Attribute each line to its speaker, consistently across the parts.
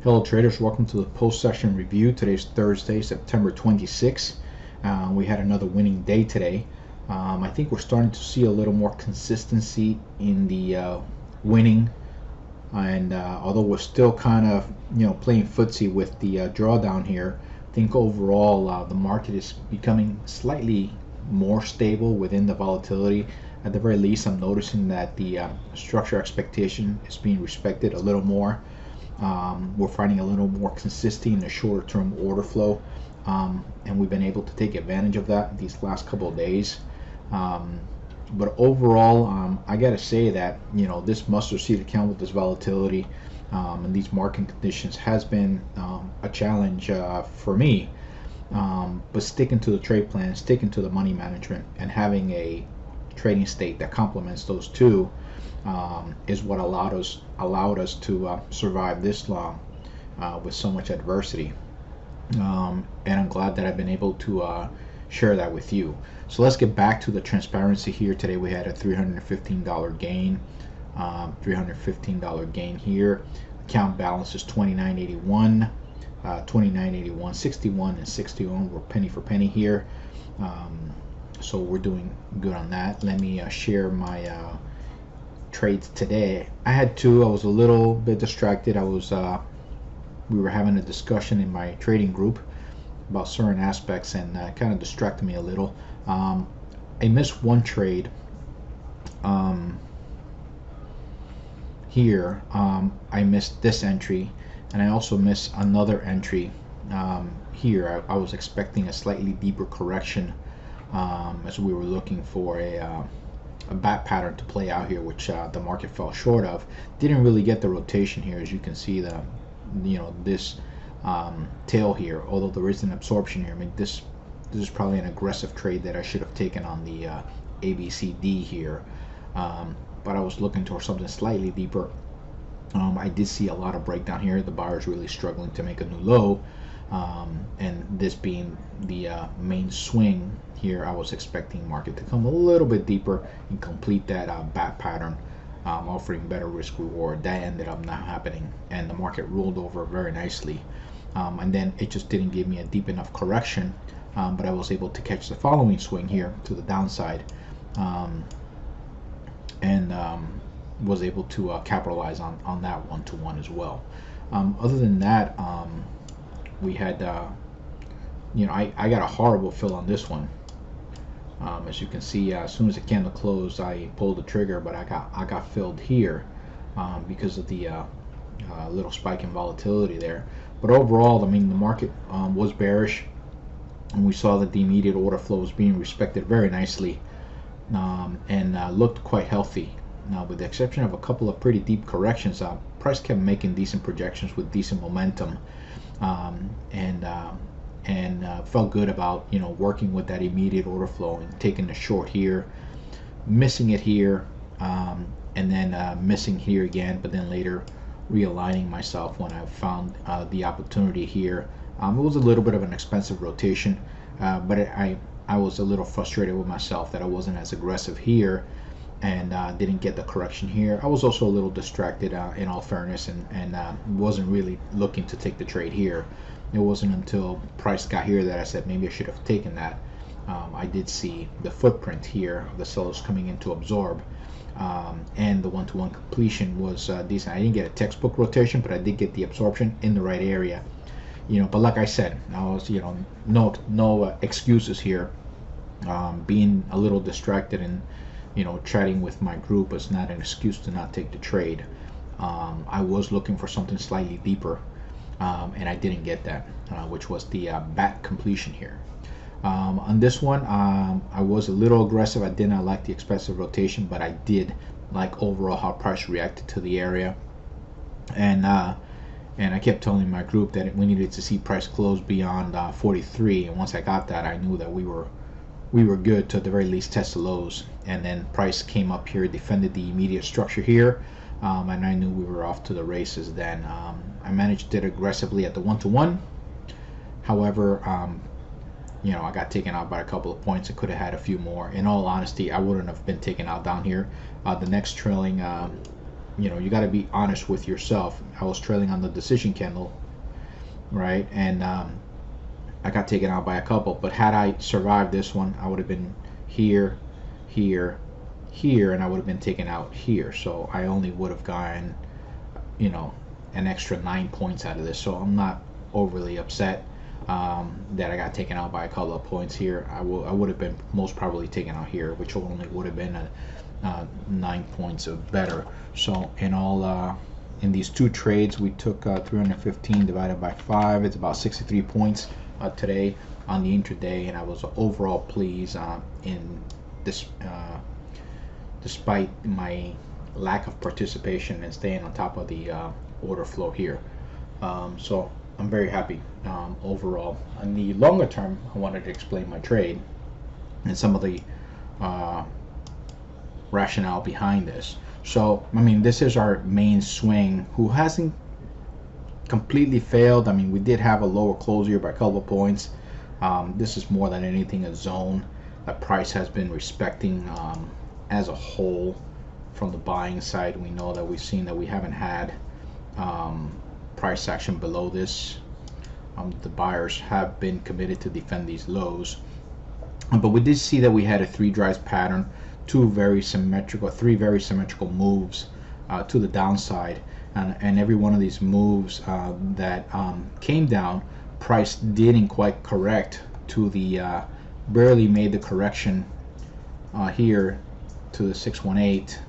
Speaker 1: Hello traders, welcome to the post-session review. Today's Thursday, September 26th. We had another winning day today. I think we're starting to see a little more consistency in the winning, and although we're still kind of playing footsie with the drawdown here, I think overall the market is becoming slightly more stable within the volatility. At the very least, I'm noticing that the structure expectation is being respected a little more. We're finding a little more consistency in the shorter term order flow, and we've been able to take advantage of that these last couple of days. But overall, I gotta say that this mustard seed account with this volatility and these market conditions has been a challenge for me. But sticking to the trade plan, sticking to the money management, and having a trading state that complements those two is what allowed us to survive this long with so much adversity. And I'm glad that I've been able to share that with you. So let's get back to the transparency here. Today we had a $315 gain, $315 gain here. Account balance is $29.81, $29.81, 61 and 61. We're penny for penny here. So we're doing good on that. Let me share my trades today. I had two. I was a little bit distracted. We were having a discussion in my trading group about certain aspects, and kind of distracted me a little. I missed one trade here. I missed this entry, and I also missed another entry here. I was expecting a slightly deeper correction as we were looking for a bat pattern to play out here, which the market fell short of. Didn't really get the rotation here, as you can see this tail here. Although there is an absorption here, I mean this is probably an aggressive trade that I should have taken on the ABCD here. But I was looking towards something slightly deeper. I did see a lot of breakdown here. The buyer's really struggling to make a new low. And this being the main swing here, I was expecting market to come a little bit deeper and complete that bat pattern, offering better risk reward. That ended up not happening, and the market rolled over very nicely. And then it just didn't give me a deep enough correction, but I was able to catch the following swing here to the downside, and was able to capitalize on that one-to-one as well. Other than that, we had I got a horrible fill on this one. As you can see, as soon as the candle closed, I pulled the trigger, but I got filled here because of the little spike in volatility there. But overall, I mean, the market was bearish, and we saw that the immediate order flow was being respected very nicely, and looked quite healthy. Now, with the exception of a couple of pretty deep corrections, price kept making decent projections with decent momentum. And felt good about working with that immediate order flow and taking the short here, missing it here, and then missing here again, but then later realigning myself when I found the opportunity here. It was a little bit of an expensive rotation, but I was a little frustrated with myself that I wasn't as aggressive here, and didn't get the correction here. I was also a little distracted, in all fairness, and wasn't really looking to take the trade here. It wasn't until price got here that I said maybe I should have taken that. I did see the footprint here of the sellers coming in to absorb, and the one-to-one completion was decent. I didn't get a textbook rotation, but I did get the absorption in the right area. But like I said, I was no excuses here. Being a little distracted and chatting with my group is not an excuse to not take the trade. I was looking for something slightly deeper, and I didn't get that, which was the bat completion here. On this one, I was a little aggressive. I did not like the expensive rotation, but I did like overall how price reacted to the area, and I kept telling my group that we needed to see price close beyond 43, and once I got that, I knew that we were good to at the very least test the lows. And then price came up here, defended the immediate structure here, and I knew we were off to the races then. I managed it aggressively at the one-to-one. However, I got taken out by a couple of points. I could have had a few more. In all honesty, I wouldn't have been taken out down here. The next trailing you got to be honest with yourself. I was trailing on the decision candle, right? And I got taken out by a couple. But had I survived this one, I would have been here, here, here, and I would have been taken out here. So I only would have gotten, an extra 9 points out of this. So I'm not overly upset that I got taken out by a couple of points here. I would have been most probably taken out here, which only would have been 9 points or better. So in these two trades, we took 315 divided by 5. It's about 63 points today on the intraday, and I was overall pleased in this, despite my lack of participation and staying on top of the order flow here. So I'm very happy overall. On the longer term, I wanted to explain my trade and some of the rationale behind this. So, I mean, this is our main swing, who hasn't completely failed. I mean, we did have a lower close here by a couple of points. This is more than anything a zone that price has been respecting as a whole. From the buying side, we know that we've seen that we haven't had price action below this. The buyers have been committed to defend these lows, but we did see that we had a three drives pattern, three very symmetrical moves to the downside, and every one of these moves that came down, price didn't quite correct to the barely made the correction here to the 618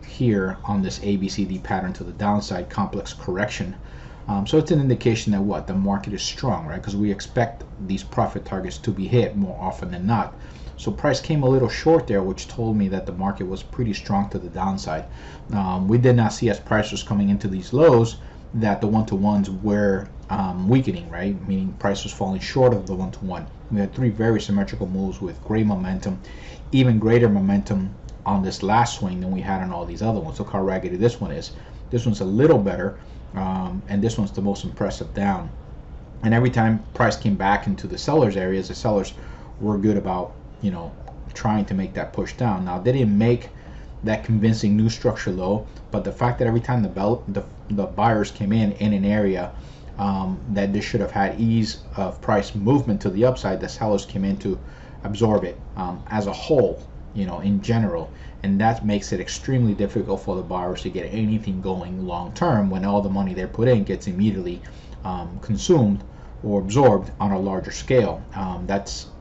Speaker 1: here on this ABCD pattern to the downside, complex correction. So it's an indication that what the market is strong, right? Because we expect these profit targets to be hit more often than not. So price came a little short there, which told me that the market was pretty strong to the downside. We did not see, as price was coming into these lows, that the one-to-ones were weakening, right? Meaning price was falling short of the one-to-one. We had three very symmetrical moves with great momentum, even greater momentum on this last swing than we had on all these other ones. Look how raggedy this one is. This one's a little better, and this one's the most impressive down. And every time price came back into the sellers areas, the sellers were good about trying to make that push down. Now they didn't make that convincing new structure low, but the fact that every time the buyers came in an area that this should have had ease of price movement to the upside, the sellers came in to absorb it as a whole, in general, and that makes it extremely difficult for the buyers to get anything going long term when all the money they put in gets immediately consumed or absorbed on a larger scale.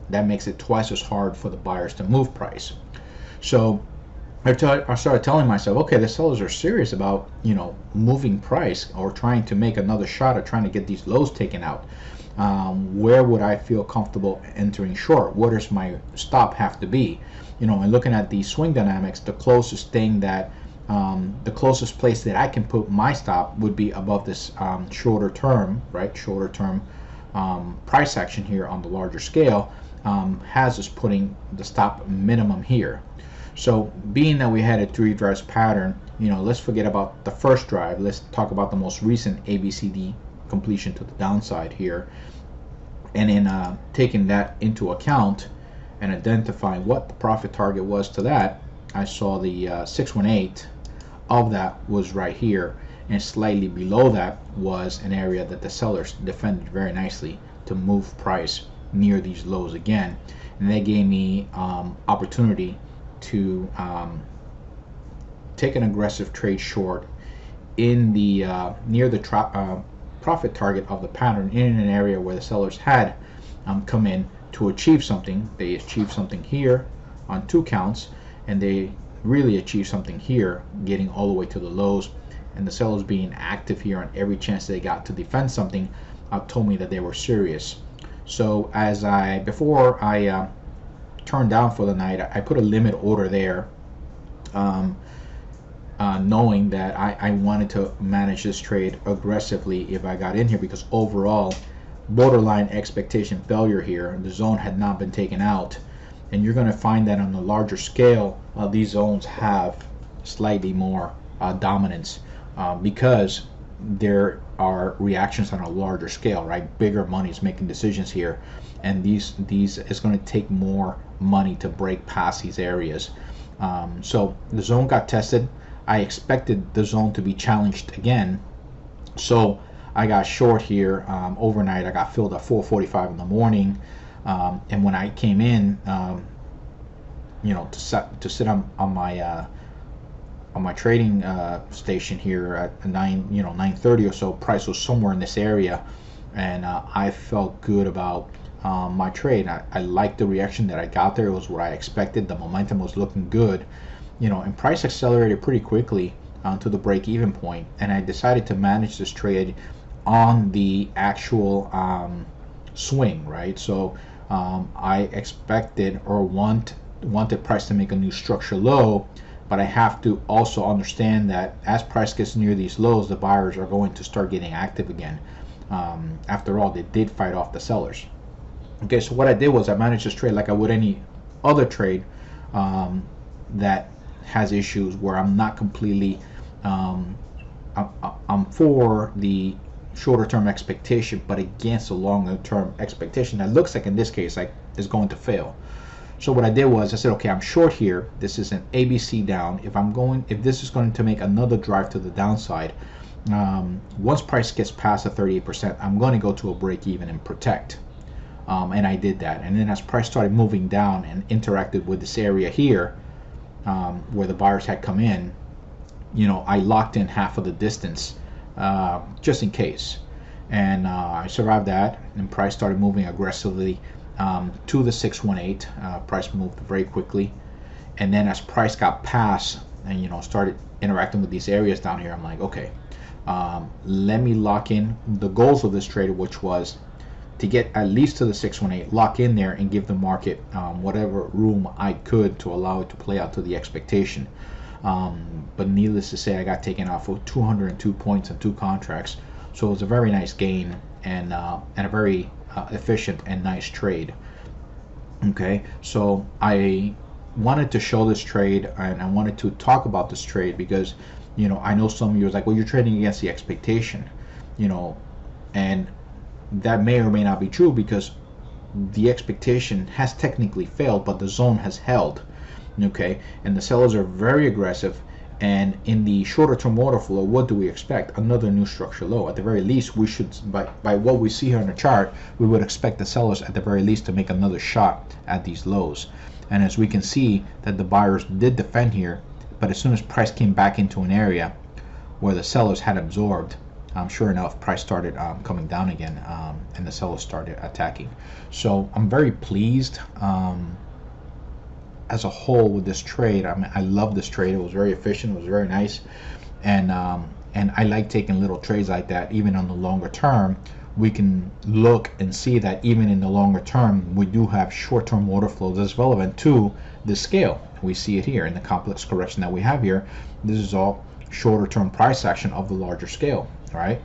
Speaker 1: That makes it twice as hard for the buyers to move price. So I started telling myself, okay, the sellers are serious about moving price or trying to make another shot at trying to get these lows taken out. Where would I feel comfortable entering short? What does my stop have to be? And looking at the swing dynamics, the closest thing that the closest place that I can put my stop would be above this shorter term price action here on the larger scale. Has us putting the stop minimum here. So being that we had a three drives pattern, let's forget about the first drive. Let's talk about the most recent ABCD completion to the downside here. And in taking that into account and identifying what the profit target was to that, I saw the 618 of that was right here, and slightly below that was an area that the sellers defended very nicely to move price near these lows again, and that gave me opportunity to take an aggressive trade short in the near the profit target of the pattern in an area where the sellers had come in to achieve something. They achieved something here on 2 counts, and they really achieved something here, getting all the way to the lows, and the sellers being active here on every chance they got to defend something told me that they were serious. So before I turned down for the night, I put a limit order there, knowing that I wanted to manage this trade aggressively if I got in here, because overall borderline expectation failure here. The zone had not been taken out, and you're going to find that on the larger scale these zones have slightly more dominance because there are reactions on a larger scale, right? Bigger money is making decisions here, and these it's going to take more money to break past these areas. So the zone got tested. I expected the zone to be challenged again. So I got short here overnight. I got filled at 4:45 in the morning, and when I came in, to sit on my trading station here at 9:30 or so, price was somewhere in this area, and I felt good about my trade. I liked the reaction that I got there. It was what I expected. The momentum was looking good, and price accelerated pretty quickly to the break-even point, and I decided to manage this trade on the actual swing, right? So I expected or wanted price to make a new structure low, but I have to also understand that as price gets near these lows, the buyers are going to start getting active again. After all, they did fight off the sellers. Okay, so what I did was I managed this trade like I would any other trade that has issues where I'm not completely I'm for the shorter term expectation, but against a longer term expectation that looks like in this case like is going to fail. So what I did was I said, okay, I'm short here. This is an ABC down. If this is going to make another drive to the downside, once price gets past the 38%, I'm going to go to a break even and protect. And I did that. And then as price started moving down and interacted with this area here, where the buyers had come in, I locked in half of the distance just in case. And I survived that, and price started moving aggressively to the 618. Price moved very quickly, and then as price got past and started interacting with these areas down here, I'm like, okay, let me lock in the goals of this trade, which was to get at least to the 618, lock in there, and give the market whatever room I could to allow it to play out to the expectation. But needless to say, I got taken off for 202 points on 2 contracts, so it was a very nice gain and a very efficient and nice trade. Okay, so I wanted to show this trade, and I wanted to talk about this trade because I know some of you are like, well, you're trading against the expectation, and that may or may not be true because the expectation has technically failed, but the zone has held. Okay, and the sellers are very aggressive, and in the shorter term order flow, what do we expect? Another new structure low. At the very least, we should, by what we see here on the chart, we would expect the sellers at the very least to make another shot at these lows. And as we can see that the buyers did defend here, but as soon as price came back into an area where the sellers had absorbed, sure enough, price started coming down again, and the sellers started attacking. So I'm very pleased as a whole with this trade. I love this trade. It was very efficient. It was very nice, and I like taking little trades like that. Even on the longer term, we can look and see that even in the longer term, we do have short-term order flows that's relevant to the scale. We see it here in the complex correction that we have here. This is all shorter-term price action of the larger scale, right?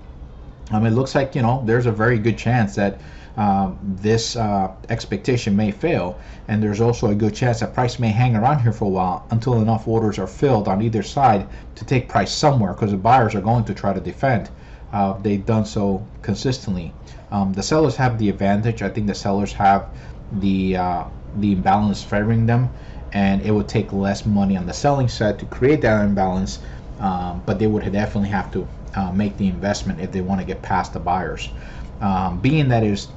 Speaker 1: It looks like there's a very good chance that this expectation may fail, and there's also a good chance that price may hang around here for a while until enough orders are filled on either side to take price somewhere, because the buyers are going to try to defend. They've done so consistently. The sellers have the advantage. I think the sellers have the imbalance favoring them, and it would take less money on the selling side to create that imbalance, but they would definitely have to make the investment if they want to get past the buyers. Being that it is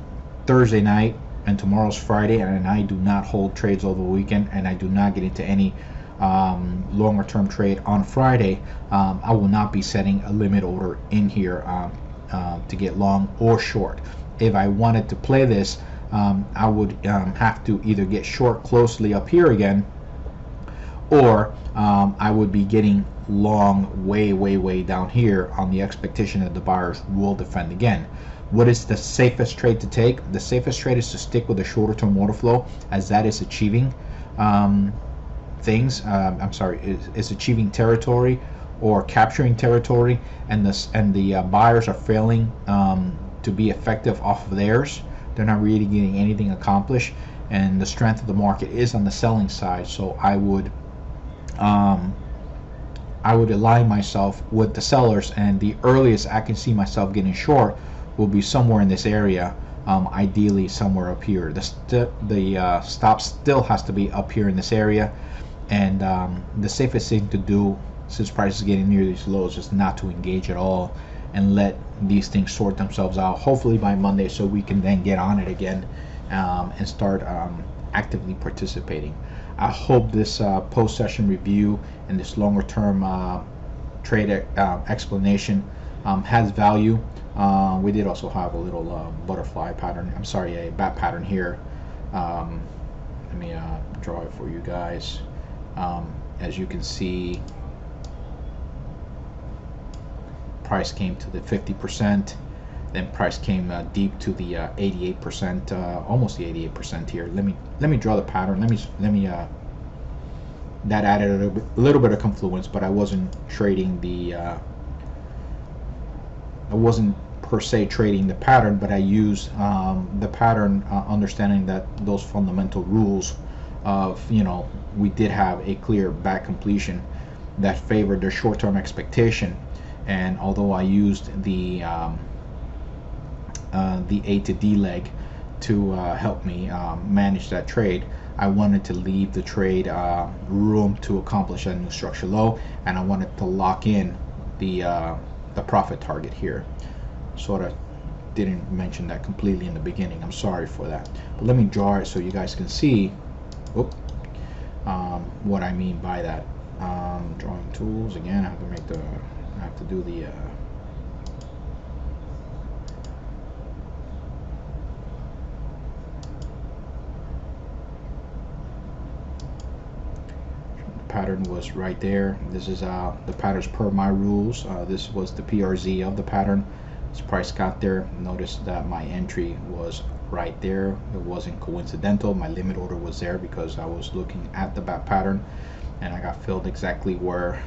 Speaker 1: Thursday night and tomorrow's Friday, and I do not hold trades over the weekend, and I do not get into any longer term trade on Friday, I will not be setting a limit order in here to get long or short. If I wanted to play this, I would have to either get short closely up here again, or I would be getting long way down here on the expectation that the buyers will defend again. What is the safest trade to take? The safest trade is to stick with the shorter term order flow, as that is achieving is achieving territory or capturing territory, and the buyers are failing to be effective off of theirs. They're not really getting anything accomplished, and the strength of the market is on the selling side. So I would align myself with the sellers, and the earliest I can see myself getting short will be somewhere in this area, ideally somewhere up here. The stop still has to be up here in this area, and the safest thing to do since price is getting near these lows, just not to engage at all and let these things sort themselves out, hopefully by Monday, so we can then get on it again and start actively participating. I hope this post-session review and this longer term trade explanation has value. We did also have a little butterfly pattern, I'm sorry, a bat pattern here. Let me draw it for you guys. As you can see, price came to the 50%, then price came deep to the 88%, almost the 88% here. Let me draw the pattern. Let me that added a little bit of confluence, but I wasn't trading the I wasn't per se trading the pattern, but I used the pattern, understanding that those fundamental rules of, you know, we did have a clear back completion that favored the short-term expectation. And although I used the A to D leg to help me manage that trade, I wanted to leave the trade room to accomplish a new structure low, and I wanted to lock in the profit target here. Sort of didn't mention that completely in the beginning. I'm sorry for that. But let me draw it so you guys can see what I mean by that. Drawing tools again. I have to do the pattern was right there. This is the patterns per my rules. This was the PRZ of the pattern. This price got there. Notice that my entry was right there. It wasn't coincidental. My limit order was there because I was looking at the bat pattern, and I got filled exactly where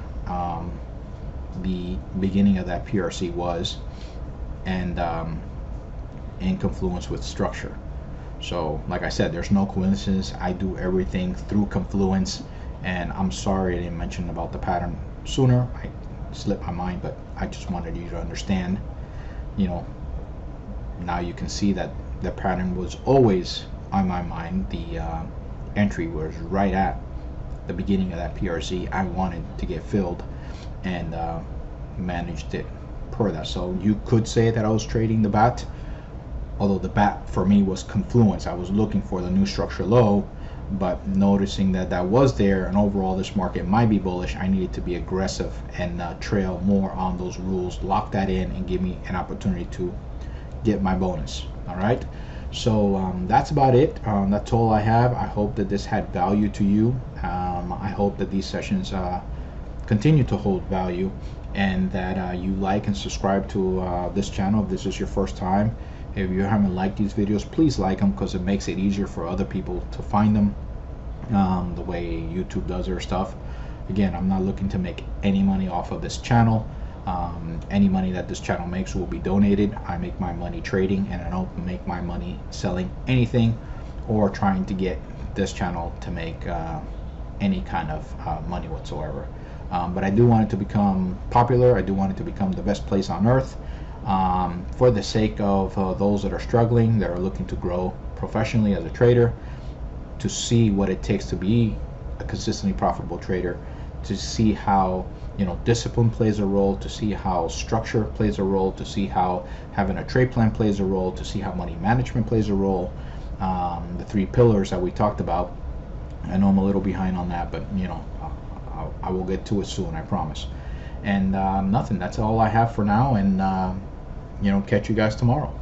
Speaker 1: the beginning of that PRC was, and in confluence with structure. So like I said, there's no coincidence. I do everything through confluence, and I'm sorry I didn't mention about the pattern sooner. I slipped my mind, but I just wanted you to understand. You know, now you can see that the pattern was always on my mind. The entry was right at the beginning of that PRC. I wanted to get filled, and managed it per that. So you could say that I was trading the bat, although the bat for me was confluence. I was looking for the new structure low, but noticing that that was there, and overall this market might be bullish, I needed to be aggressive and trail more on those rules, lock that in, and give me an opportunity to get my bonus. All right, so that's about it. That's all I have. I hope that this had value to you. I hope that these sessions continue to hold value, and that you like and subscribe to this channel if this is your first time. If you haven't liked these videos, please like them, because it makes it easier for other people to find them, the way YouTube does their stuff. Again, I'm not looking to make any money off of this channel. Any money that this channel makes will be donated. I make my money trading, and I don't make my money selling anything or trying to get this channel to make any kind of money whatsoever. But I do want it to become popular. I do want it to become the best place on earth. For the sake of those that are struggling, that are looking to grow professionally as a trader, to see what it takes to be a consistently profitable trader, to see how, you know, discipline plays a role, to see how structure plays a role, to see how having a trade plan plays a role, to see how money management plays a role. The 3 pillars that we talked about. I know I'm a little behind on that, but you know, I will get to it soon, I promise. And nothing, that's all I have for now, and you know, catch you guys tomorrow.